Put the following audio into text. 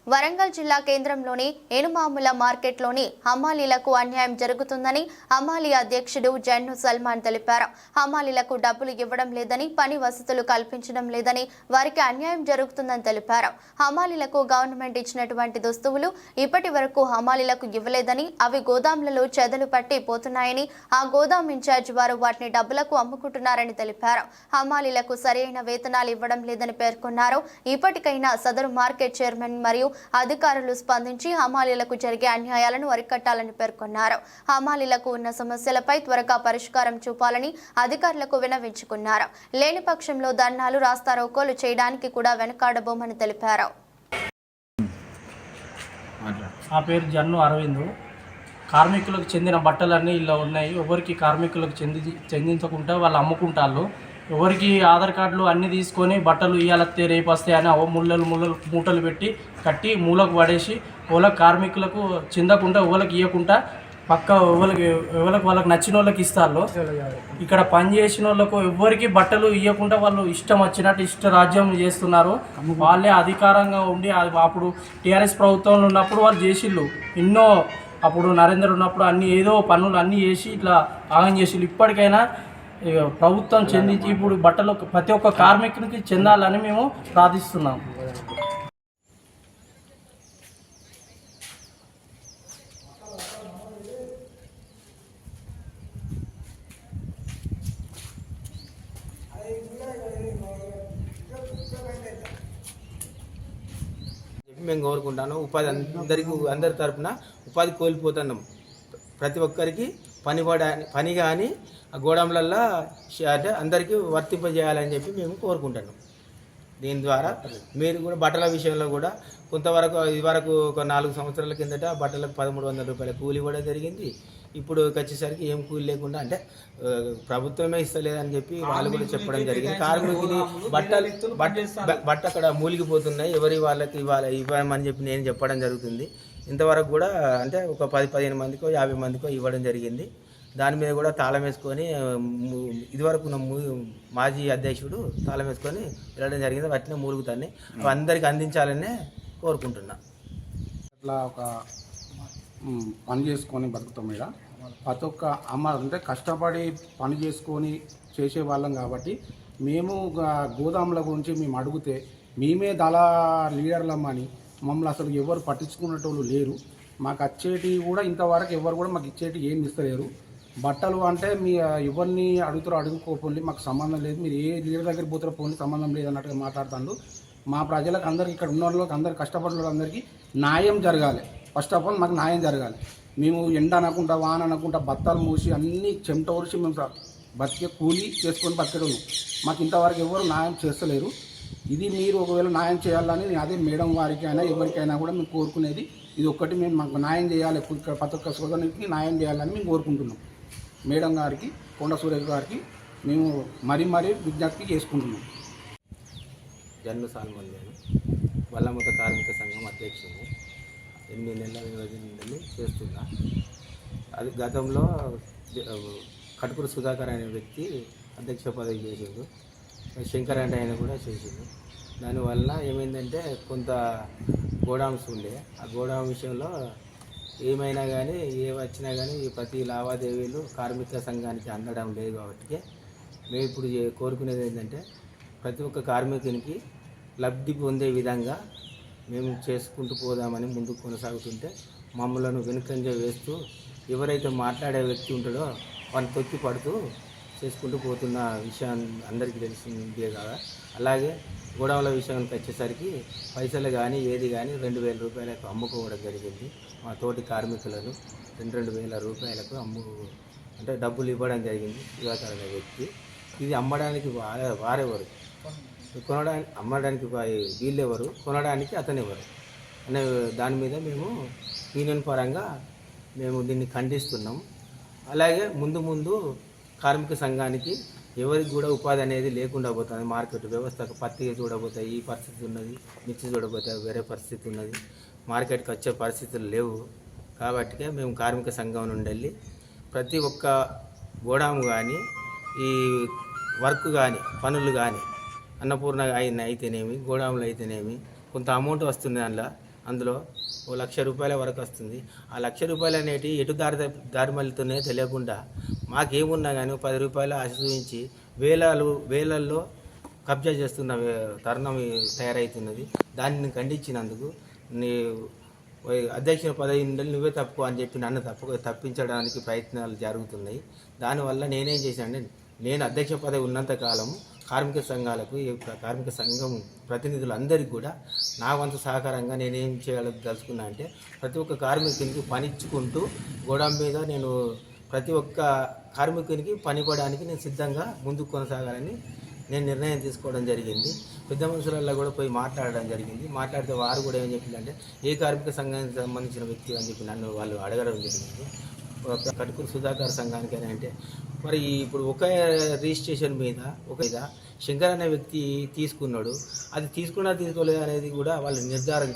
వరంగల్ జిల్లా కేంద్రంలోని ఏనుమాముల మార్కెట్లోని హమాలీలకు అన్యాయం జరుగుతుందని హమాలీ అధ్యక్షుడు జన్ను సల్మాన్ తెలిపారు. హమాలీలకు డబ్బులు ఇవ్వడం లేదని, పని వసతులు కల్పించడం లేదని, వారికి అన్యాయం జరుగుతుందని తెలిపారు. హమాలీలకు గవర్నమెంట్ ఇచ్చినటువంటి దుస్తువులు ఇప్పటి వరకు హమాలీలకు ఇవ్వలేదని, అవి గోదాంలలో చెదలు పట్టి పోతున్నాయని, ఆ గోదాం ఇన్ఛార్జ్ వారు వాటిని డబ్బులకు అమ్ముకుంటున్నారని తెలిపారు. హమాలీలకు సరైన వేతనాలు ఇవ్వడం లేదని పేర్కొన్నారు. ఇప్పటికైనా సదరు మార్కెట్ చైర్మన్ మరియు అధికారులు స్పందించి హమాలీలకు జరిగే అన్యాయాలను అరికట్టాలని పేర్కొన్నారు. హమాలీలకు ఉన్న సమస్యలపై త్వరగా పరిష్కారం చూపాలని అధికారులకు విన్నవించుకున్నారు. లేని పక్షంలో ధర్నాలు, రాస్తారోకోలు చేయడానికి కూడా వెనుకాడబోమని తెలిపారు. ఆ పేరు జన్ను అరవింద్. కార్మికులకు చెందిన బట్టలన్నీ ఇలా ఉన్నాయి. ఎవరికి కార్మికులకు చెందించకుండా వాళ్ళు అమ్ముకుంటారు. ఎవరికి ఆధార్ కార్డులు అన్నీ తీసుకొని బట్టలు ఇయ్యాలతే రేపు వస్తాయని ముళ్ళలు మూటలు పెట్టి కట్టి మూలకు పడేసి వాళ్ళకి కార్మికులకు చెందకుండా వాళ్ళకి ఇవ్వకుండా పక్క వాళ్ళకి నచ్చిన వాళ్ళకి ఇస్తారు. ఇక్కడ పని చేసిన వాళ్ళకు ఎవరికి బట్టలు ఇవ్వకుండా వాళ్ళు ఇష్టం వచ్చినట్టు ఇష్టరాజ్యం చేస్తున్నారు. వాళ్ళే అధికారంగా ఉండి అప్పుడు టీఆర్ఎస్ ప్రభుత్వంలో ఉన్నప్పుడు వాళ్ళు చేసిళ్ళు ఎన్నో, అప్పుడు నరేంద్ర ఉన్నప్పుడు అన్ని ఏదో పనులు అన్నీ చేసి ఇట్లా ఆగం చేసిళ్ళు. ఇప్పటికైనా ప్రభుత్వం చెందించి ఇప్పుడు బట్టలు ప్రతి ఒక్క కార్మికునికి చెందాలని మేము ప్రార్థిస్తున్నాం. మేము కోరుకుంటాను. ఉపాధి అందరి తరఫున ఉపాధి కోల్పోతున్నాం. ప్రతి ఒక్కరికి పని కానీ ఆ గోడౌన్లల్లో అంటే అందరికీ వర్తింపజేయాలని చెప్పి మేము కోరుకుంటున్నాం. దీని ద్వారా మీరు కూడా బట్టల విషయంలో కూడా కొంతవరకు ఇదివరకు ఒక 4 సంవత్సరాల కిందట బట్టలకు 1300 రూపాయల కూలి ఇవ్వడం జరిగింది. ఇప్పుడు వచ్చేసరికి ఏం కూలి లేకుండా అంటే ప్రభుత్వమే ఇస్తలేదని చెప్పి వాళ్ళు కూడా చెప్పడం జరిగింది. కార్మికులు బట్ట అక్కడ మూలిగిపోతున్నాయి, ఎవరి వాళ్ళకి ఇవ్వమని చెప్పి నేను చెప్పడం జరుగుతుంది. ఇంతవరకు కూడా అంటే ఒక 10-15 మందికో 50 మందికో ఇవ్వడం జరిగింది. దాని మీద కూడా తాళం వేసుకొని ఇదివరకు మాజీ అధ్యక్షుడు తాళం వేసుకొని వెళ్ళడం జరిగింది. వాటిని మూలుగుతాన్ని అందరికి అందించాలనే కోరుకుంటున్నా. అట్లా ఒక పని చేసుకొని బతుకుతాం. ఇక్కడ ప్రతి ఒక్క అంటే కష్టపడి పని చేసుకొని చేసే వాళ్ళం కాబట్టి మేము గోదాముల గురించి మేము అడిగితే మేమే దళా లీడర్లమ్మని మమ్మల్ని అసలు ఎవరు పట్టించుకునేటోళ్ళు లేరు. మాకు వచ్చేటి కూడా ఇంతవరకు ఎవరు కూడా మాకు ఇచ్చేటి ఏం ఇస్తలేరు. బట్టలు అంటే మీ ఎవరిని అడుగుతారో అడుగుకోపోండి, మాకు సంబంధం లేదు, మీరు ఏ లీడర్ దగ్గర పోతారో పోండి, సంబంధం లేదు అన్నట్టుగా మాట్లాడుతాడు. మా ప్రజలకు అందరికీ ఇక్కడ ఉన్న వాళ్ళకి అందరికి కష్టపడిన వాళ్ళందరికీ న్యాయం జరగాలి. ఫస్ట్ ఆఫ్ ఆల్ మాకు న్యాయం జరగాలి. మేము ఎండ అనకుండా వాన అనకుండా బత్తాలు మూసి అన్నీ చెమట ఊరిసి మేము బతికే కూలీ చేసుకొని బతికేటోళ్ళు. మాకు ఇంతవరకు ఎవరు న్యాయం చేస్తలేరు. ఇది మీరు ఒకవేళ న్యాయం చేయాలని అదే మేడం వారికి అయినా ఎవరికైనా కూడా మేము కోరుకునేది ఇది ఒక్కటి. మేము మాకు న్యాయం చేయాలి, ప్రతి ఒక్క సోదరునికి న్యాయం చేయాలని మేము కోరుకుంటున్నాం. మేడం గారికి, కొండ సురేష్ గారికి మేము మరీ విజ్ఞప్తి చేసుకుంటున్నాం. జన్ను సల్మాన్ నేను వల్లముత కార్మిక సంఘం అధ్యక్షుడు. 8 నెలల నియోజకవర్గంలో చేస్తున్నా. అది గతంలో కటుకురు సుధాకర్ అనే వ్యక్తి అధ్యక్ష పదవి చేసిండు. శంకర్ అంటే ఆయన కూడా చేసిండు. దానివల్ల ఏమైందంటే కొంత గోడౌన్స్ ఉండే, ఆ గోడౌన్ విషయంలో ఏమైనా కానీ ఏ వచ్చినా కానీ ప్రతి లావాదేవీలు కార్మిక సంఘానికి అందడం లేదు. కాబట్టి మేము ఇప్పుడు కోరుకునేది ఏంటంటే ప్రతి ఒక్క కార్మికునికి లబ్ధి పొందే విధంగా మేము చేసుకుంటూ పోదామని ముందుకు కొనసాగుతుంటే మమ్మలను వెనుకంజ వేస్తూ ఎవరైతే మాట్లాడే వ్యక్తి ఉంటాడో వాడిని తొక్కి పడుతూ చేసుకుంటూ పోతున్న విషయం అందరికీ తెలిసిందే కదా. అలాగే గోడౌన్ల విషయానికి వచ్చేసరికి పైసలు కానీ ఏది కానీ 2000 రూపాయలకు అమ్ముకోవడం జరిగింది. మా తోటి కార్మికులను 2,000 రూపాయలకు అంటే డబ్బులు ఇవ్వడం జరిగింది. సుధాకర్ అనే వ్యక్తి ఇది అమ్మడానికి వారెవరు, అమ్మడానికి వీళ్ళెవరు, కొనడానికి అతనెవరు అనే దాని మీద మేము యూనియన్ పరంగా మేము దీన్ని ఖండిస్తున్నాం. అలాగే ముందు కార్మిక సంఘానికి ఎవరికి కూడా ఉపాధి అనేది లేకుండా పోతుంది. మార్కెట్ వ్యవస్థకు పత్తి చూడబోతే ఈ పరిస్థితి ఉన్నది, మిర్చి చూడబోతే వేరే పరిస్థితి ఉన్నది, మార్కెట్కి వచ్చే పరిస్థితులు లేవు. కాబట్టి మేము కార్మిక సంఘం నుండి వెళ్ళి ప్రతి ఒక్క గోడాము కానీ ఈ వర్క్ కానీ పనులు కానీ అన్నపూర్ణ అయితేనేమి గోడాములు అయితేనేమి కొంత అమౌంట్ వస్తుంది. అందులో అందులో ఓ ₹1,00,000 వరకు వస్తుంది. ఆ ₹1,00,000 అనేటివి ఎటు దారి మళ్ళుతున్నాయో తెలియకుండా మాకేమున్నా కానీ ₹10 ఆశ చూపించి వేలల్లో కబ్జా చేస్తున్న తరుణం తయారవుతున్నది. దాన్ని ఖండించినందుకు నీ అధ్యక్షుల పదవి నుండి నువ్వే తప్పుకో అని చెప్పి నన్ను తప్పించడానికి ప్రయత్నాలు జరుగుతున్నాయి. దానివల్ల నేనేం చేశానంటే, నేను అధ్యక్ష పదవి ఉన్నంత కాలము కార్మిక సంఘాలకు, కార్మిక సంఘం ప్రతినిధులందరికీ కూడా నా వంతు సహకారంగా నేనేం చేయదలుచుకున్నా అంటే, ప్రతి ఒక్క కార్మికునికి పనిచ్చుకుంటూ గోడాం మీద నేను ప్రతి ఒక్క కార్మికునికి పనిపడడానికి నేను సిద్ధంగా ముందుకు కొనసాగాలని నేను నిర్ణయం తీసుకోవడం జరిగింది. పెద్ద మనుషులలో కూడా పోయి మాట్లాడడం జరిగింది. మాట్లాడితే వారు కూడా ఏం చెప్పిందంటే, ఏ కార్మిక సంఘానికి సంబంధించిన వ్యక్తి అని చెప్పి నన్ను వాళ్ళు అడగడం జరిగింది. కటుకూరు సుధాకర్ సంఘానికి అని అంటే, మరి ఇప్పుడు ఒక రిజిస్ట్రేషన్ మీద శంకర్ అనే వ్యక్తి తీసుకున్నాడు. అది తీసుకున్నా తీసుకోలేదు అనేది కూడా వాళ్ళు నిర్ధారణ